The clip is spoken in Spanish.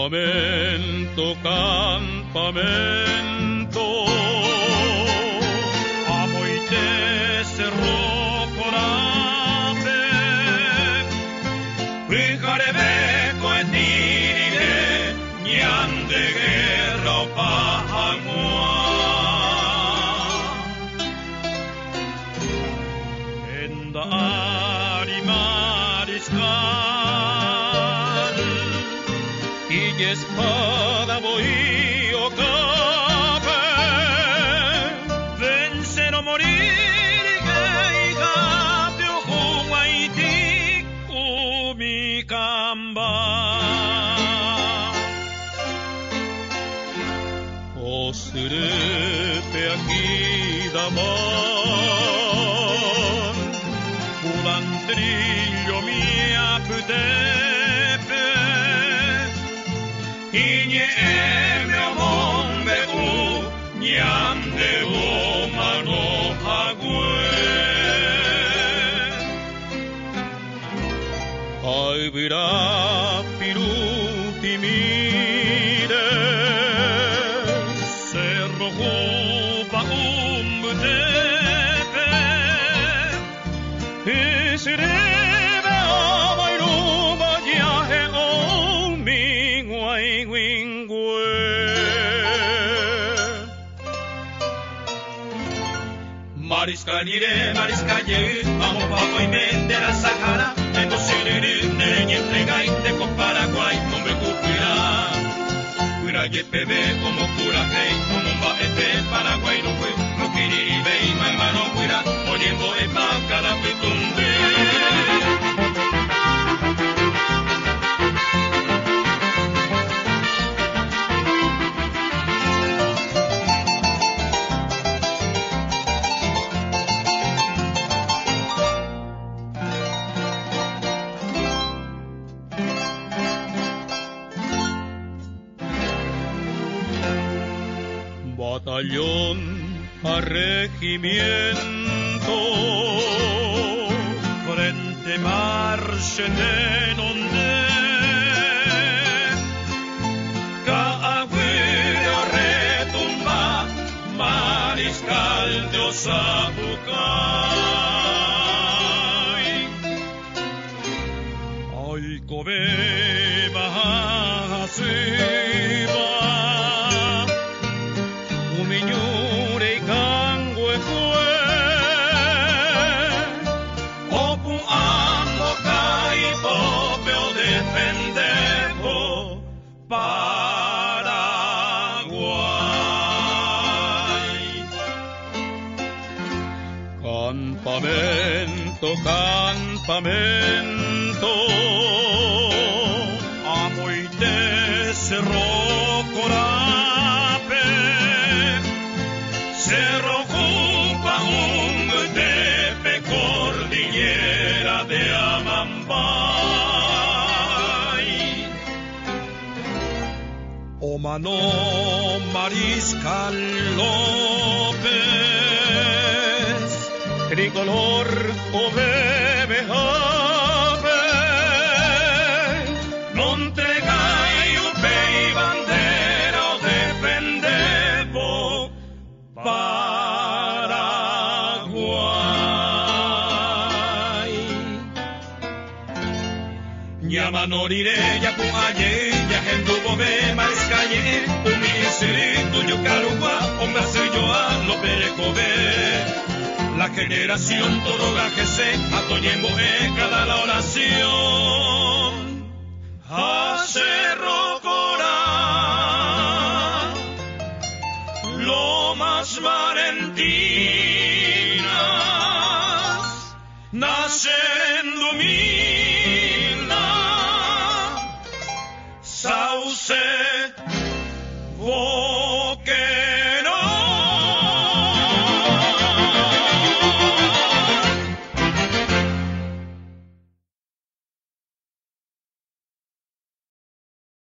Campamento, campamento, amo y te cerró coraje, pijarebeco etirire, ñande guerra o pahangua, enda arimariscal, y espada voy o cabe, vencer o morir, y gabe o juaiti, mi camba. O serete aquí daman, culantrillo mi aptepe, Iñe eme ombe u ñande o mano agüe. Ay virá piruti mire, cerro jupa umtepe, isirebe amairuba yahe o mingwai wingwe. Mariscañire, mariscañe, vamos papo y mende la Sahara, endo siriri, nereñe, entregai, teco Paraguay, hombre cucuira. Cuira yepebe, como cura hey, como un baete, Paraguay no fue, no quiriri, vei, mamá no cuira, oyendo epa, cada pitumbe. Batallón a regimiento, frente marchen en onde, caagüero retumba, mariscal de Osabucay. Ay, cobe mahasiba, umiñure y cangüe fue, opu amo caipo peo defendejo Paraguay. Campamento, campamento, amo y te cerró corape, Cerro Jupa, Umtepe, cordillera de Amambay. O mano Mariscal López, tricolor o bebe jave, no entregai upe y bandera o defendebo Paraguay. Llama norire, ya puaye, ya gendubo be mariscaye, umisiri, tuyo carugua, hombre yo a lo perecobe. La generación toroga que se atoñembo cada la oración. Hace